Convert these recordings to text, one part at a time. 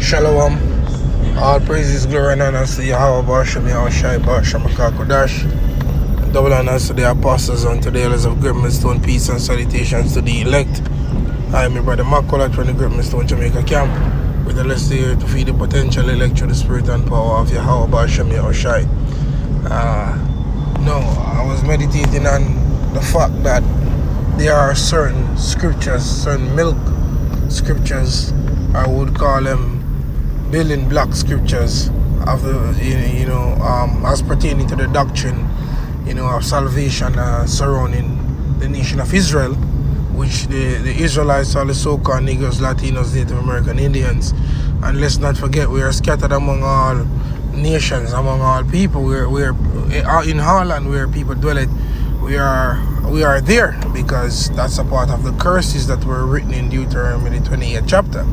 Shalom. All praises, glory, and honor to Yahweh Bashem, Yahweh Shai Bashem, Kodash. Double honors to the apostles and to the elders of Great Millstone. Peace and salutations to the elect. I am your brother Makola from the Great Millstone Jamaica camp, with the list here to feed the potential elect through the spirit and power of Yahweh Bashem, Yahweh Shai. No, I was meditating on the fact that there are certain scriptures, certain milk scriptures, I would call them building block scriptures of the, as pertaining to the doctrine, of salvation surrounding the nation of Israel, which the Israelites are the so-called Negroes, Latinos, Native American Indians. And let's not forget, we are scattered among all nations, among all people. We're in Holland, where people dwell it. We are there because that's a part of the curses that were written in Deuteronomy 28th chapter.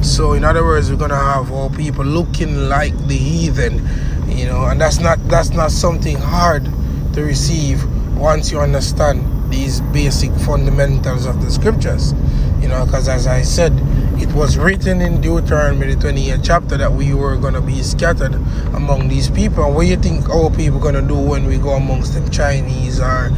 So in other words, we're gonna have all people looking like the heathen, and that's not something hard to receive once you understand these basic fundamentals of the scriptures. Because as I said, it was written in Deuteronomy 28th chapter that we were gonna be scattered among these people. And what do you think our people gonna do when we go amongst them Chinese or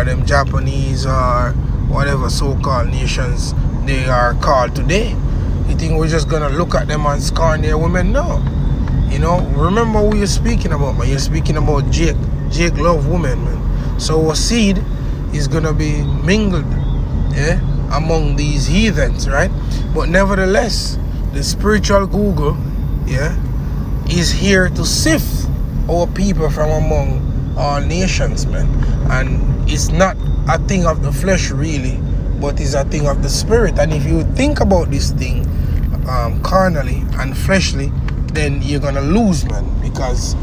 them Japanese or whatever so-called nations they are called today? You think we're just gonna look at them and scorn their women? No. Remember who you're speaking about, man. You're speaking about Jake. Jake love women, man. So our seed is gonna be mingled, among these heathens, right? But nevertheless, the spiritual Google, is here to sift our people from among all nations, man. And it's not a thing of the flesh, really, but it's a thing of the spirit. And if you think about this thing carnally and fleshly, then you're gonna lose, man, because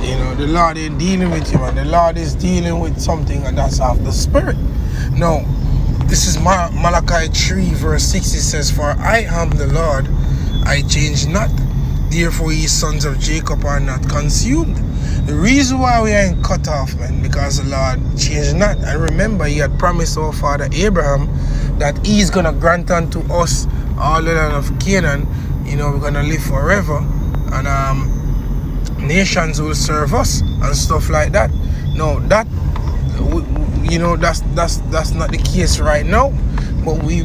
the Lord ain't dealing with you, man. The Lord is dealing with something, and that's of the spirit. Now, this is Malachi 3 verse 6. It says, "For I am the Lord, I change not. Therefore ye sons of Jacob are not consumed." The reason why we ain't cut off, man, because the Lord changed not. And remember, he had promised our father Abraham that he's gonna grant unto us all the land of Canaan. We're gonna live forever, and nations will serve us and stuff like that. No, that's not the case right now. But we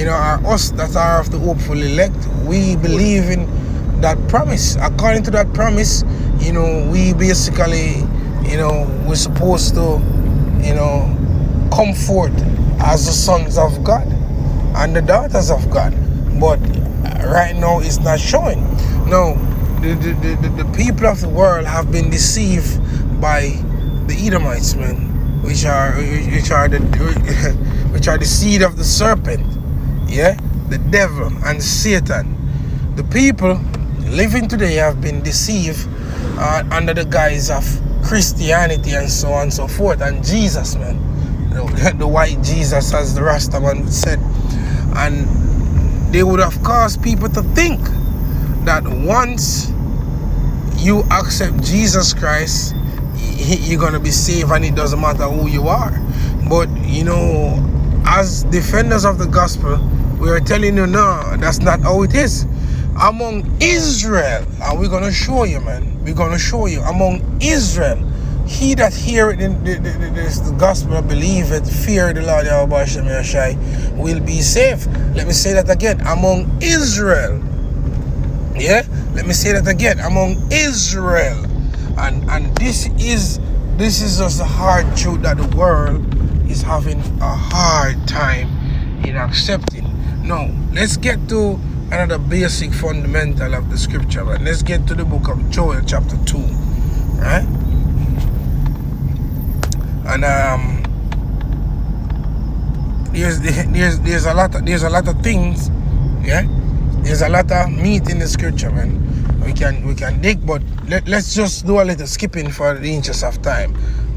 are us that are of the hopeful elect. We believe in that promise. According to that promise, we basically, we're supposed to, come forth as the sons of God and the daughters of God. But right now it's not showing. No, the people of the world have been deceived by the Edomites, man, which are the seed of the serpent, the devil and Satan. The people living today have been deceived under the guise of Christianity and so on and so forth, and Jesus, man, the white Jesus, as the Rastaman said. And they would have caused people to think that once you accept Jesus Christ, you're gonna be saved, and it doesn't matter who you are. But as defenders of the gospel, we are telling you, no, that's not how it is. Among Israel, and we're gonna show you, man. We're gonna show you. Among Israel, he that heareth the gospel and believeth, fear the Lord Yahweh Hashem Yahshai, will be saved. Let me say that again. Among Israel. Let me say that again. Among Israel. And this is just the hard truth that the world is having a hard time in accepting. Now, let's get to another basic fundamental of the scripture, man. Let's get to the book of Joel chapter 2, right? And there's a lot of things, There's a lot of meat in the scripture, man. We can dig, but let's just do a little skipping for the interest of time.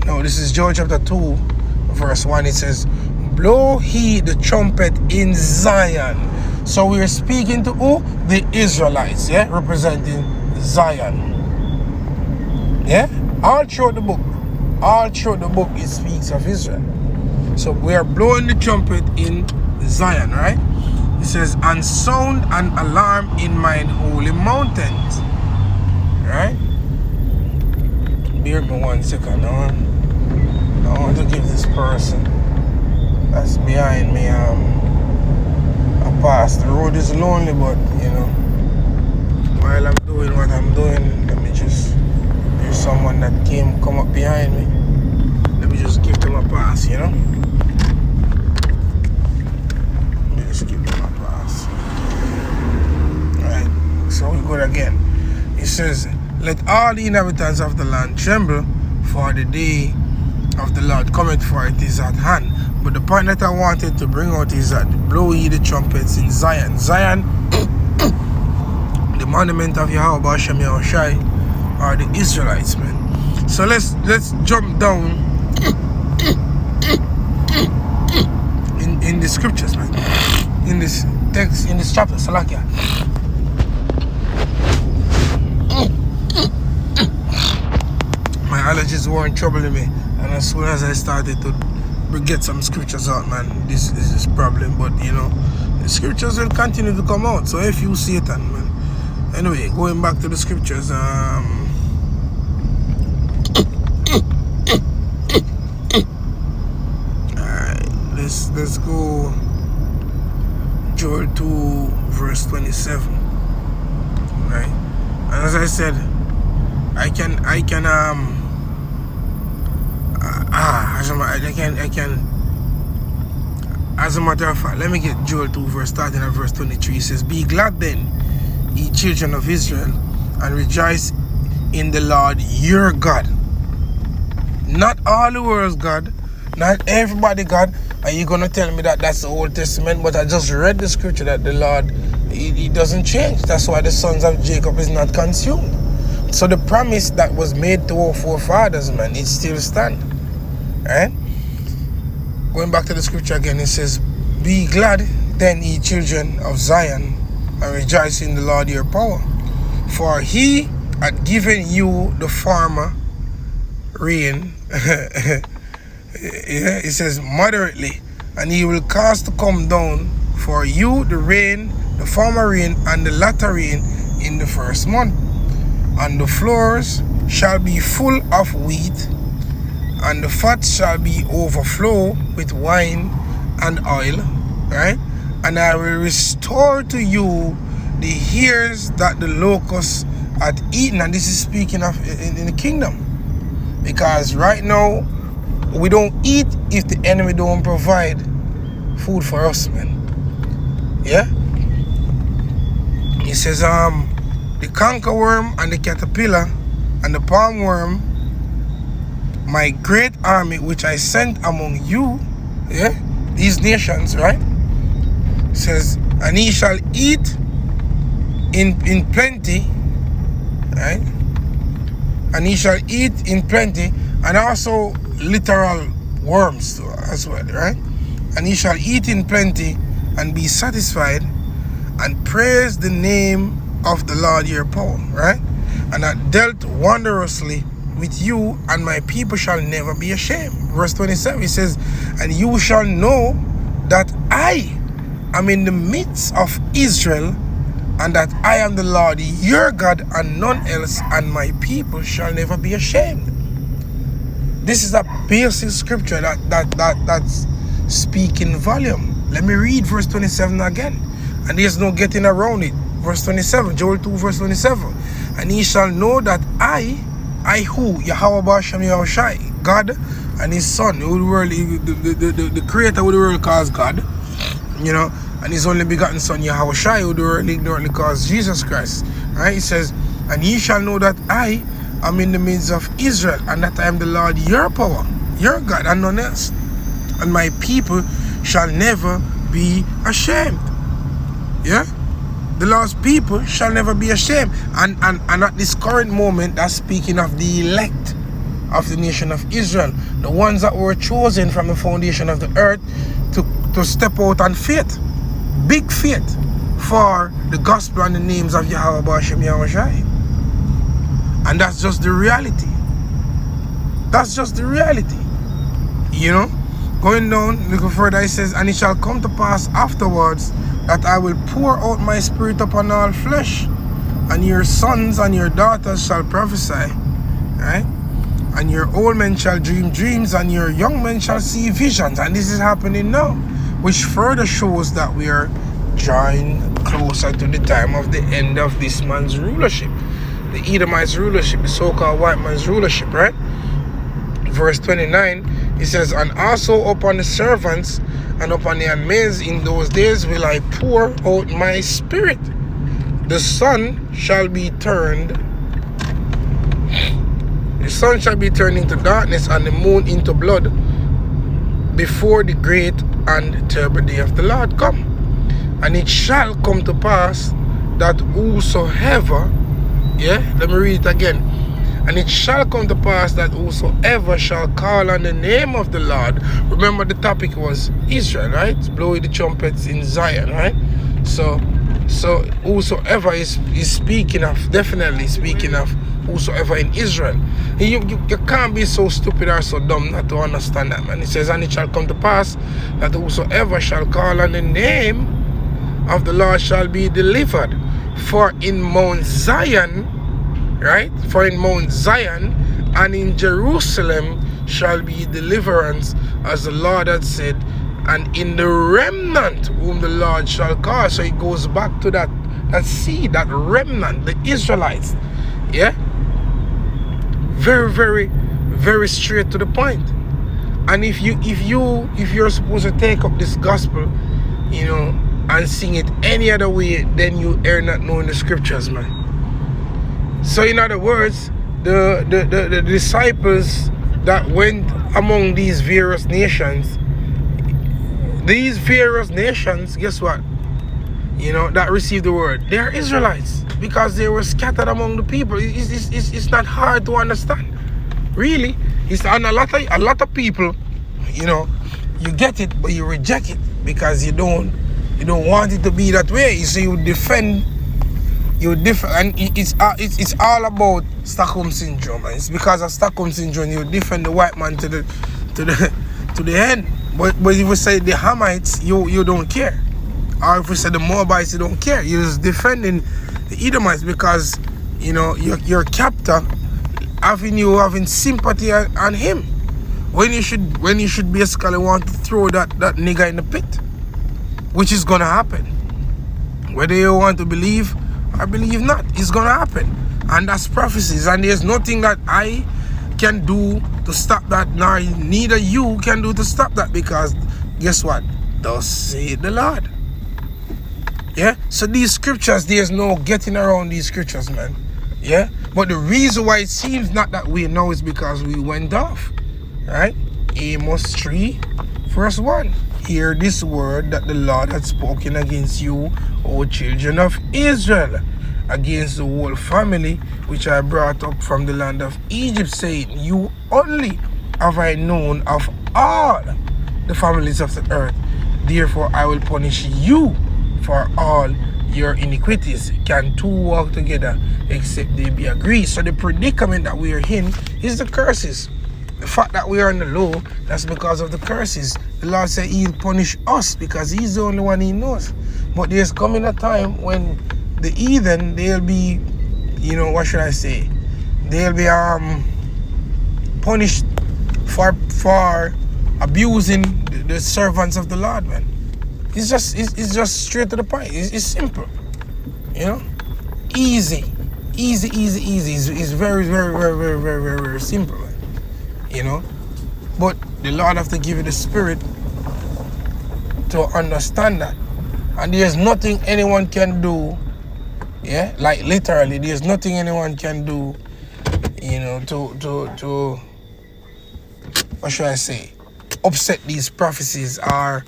Now, this is Joel chapter 2, verse 1. It says, "Blow he the trumpet in Zion." So we're speaking to who? The Israelites, representing Zion. All throughout the book. It speaks of Israel. So we are blowing the trumpet in Zion, right? It says, and sound an alarm in mine holy mountains. Right? Bear with me 1 second. I want to give this person that's behind me a pass. The road is lonely, but you know, while I'm doing what I'm doing, let me just, there's someone that come up behind me. Let me just give them a pass, you know? Let me just give them a pass. Alright, so we go again. It says, let all the inhabitants of the land tremble, for the day of the Lord cometh, for it is at hand. But the point that I wanted to bring out is that blow ye the trumpets in Zion. Zion, the monument of Yahweh Ba'ashem Yahushai, are the Israelites, man. So let's jump down in the scriptures, man. In this text, in this chapter, Salakia. My allergies weren't troubling me, and as soon as I started to get some scriptures out, man, this is this problem. But you know, the scriptures will continue to come out. So if you see it, man. Anyway, going back to the scriptures, alright, let's go Joel 2 verse 27. Right, and as I said, I can as a matter of fact, let me get Joel 2 verse starting at verse 23. It says, be glad then, ye children of Israel, and rejoice in the Lord your God. Not all the world's God, not everybody God. Are you gonna tell me that that's the Old Testament? But I just read the scripture that the Lord, he doesn't change. That's why the sons of Jacob is not consumed. So the promise that was made to our forefathers, man, it still stands. Right? Going back to the scripture again, it says, be glad then, ye children of Zion, and rejoice in the Lord your power. For he had given you the former rain, yeah, it says moderately, and he will cause to come down for you the rain, the former rain, and the latter rain in the first month. And the floors shall be full of wheat, and the fat shall be overflow with wine and oil, right? And I will restore to you the years that the locusts had eaten. And this is speaking of in the kingdom, because right now we don't eat if the enemy don't provide food for us, man. Yeah. He says, the cankerworm and the caterpillar and the palm worm, my great army which I sent among you, yeah, these nations, right? It says, and he shall eat in plenty, right? And he shall eat in plenty, and also literal worms too, as well, right? And he shall eat in plenty and be satisfied, and praise the name of the Lord your power, right? And that dealt wondrously with you, and my people shall never be ashamed. Verse 27, it says, and you shall know that I am in the midst of Israel, and that I am the Lord your God, and none else, and my people shall never be ashamed. This is a basic scripture that's speaking volume. Let me read verse 27 again, and there's no getting around it. Verse 27, Joel 2 verse 27, and ye shall know that I who, Yahweh Ba'ashem Yahushai, God and his son, who the world, the creator of the world calls God, you know, and his only begotten son Yahushai, who the world ignorantly calls Jesus Christ, right? He says, and ye shall know that I am in the midst of Israel, and that I am the Lord your power, your God, and none else, and my people shall never be ashamed. Yeah, the Lord's people shall never be ashamed. And at this current moment, that's speaking of the elect of the nation of Israel, the ones that were chosen from the foundation of the earth to step out on faith, big faith, for the gospel and the names of Yahweh Ba'ashem Yahushai. And that's just the reality. That's just the reality. You know, going down a little further, it says, and it shall come to pass afterwards that I will pour out my spirit upon all flesh, and your sons and your daughters shall prophesy, right? And your old men shall dream dreams, and your young men shall see visions. And this is happening now, which further shows that we are drawing closer to the time of the end of this man's rulership, the Edomite's rulership, the so-called white man's rulership, right? Verse 29, it says, and also upon the servants and upon the handmaids in those days will I pour out my spirit. The sun shall be turned into darkness, and the moon into blood, before the great and terrible day of the Lord come. And it shall come to pass that whosoever, let me read it again. And it shall come to pass that whosoever shall call on the name of the Lord. Remember, the topic was Israel, right? Blowing the trumpets in Zion, right? So whosoever is speaking of, definitely speaking of whosoever in Israel. You can't be so stupid or so dumb not to understand that, man. It says, and it shall come to pass that whosoever shall call on the name of the Lord shall be delivered. For in Mount Zion, right? For in Mount Zion and in Jerusalem shall be deliverance, as the Lord had said, and in the remnant whom the Lord shall call. So it goes back to that seed, that remnant, the Israelites. Yeah? Very, very, very straight to the point. And if you're supposed to take up this gospel, you know, and sing it any other way, then you are not knowing the scriptures, man. So in other words, the disciples that went among these various nations, guess what? You know, that received the word, they are Israelites, because they were scattered among the people. It's not hard to understand, really. It's and a lot of people, you know, you get it, but you reject it because you don't want it to be that way. You see, you defend. And it's all about Stockholm syndrome. And it's because of Stockholm syndrome you defend the white man to the end. But if we say the Hamites, you don't care. Or if we say the Moabites, you don't care. You're just defending the Edomites because, you know, your captor having sympathy on him. When you should basically want to throw that nigger in the pit. Which is gonna happen. Whether you want to believe or believe not, it's gonna happen. And that's prophecies. And there's nothing that I can do to stop that, nor neither you can do to stop that, because guess what? Thus saith the Lord. Yeah? So these scriptures, there's no getting around these scriptures, man. Yeah? But the reason why it seems not that way now is because we went off. Right? Amos 3, verse 1. Hear this word that the Lord had spoken against you, O children of Israel, against the whole family which I brought up from the land of Egypt, saying, you only have I known of all the families of the earth. Therefore I will punish you for all your iniquities. Can two walk together except they be agreed? So the predicament that we are in is the curses. The fact that we are in the low, that's because of the curses. The Lord said he'll punish us because he's the only one he knows. But there's coming a time when the heathen, they'll be, you know, what should I say? They'll be punished for abusing the servants of the Lord, man. It's just straight to the point. It's simple. You know? Easy. It's very, very, very, very, very, very, very simple, man. You know, but the Lord have to give you the spirit to understand that, and there's nothing anyone can do. Yeah, like literally, there's nothing anyone can do. You know, to what should I say? Upset these prophecies, or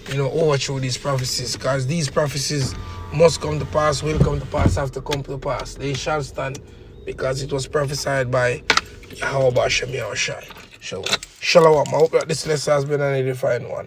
you know, overthrow these prophecies, because these prophecies must come to pass, will come to pass, have to come to pass. They shall stand, because it was prophesied by Yahweh Shem Yahushai. Shalom. I hope that this lesson has been an edifying one.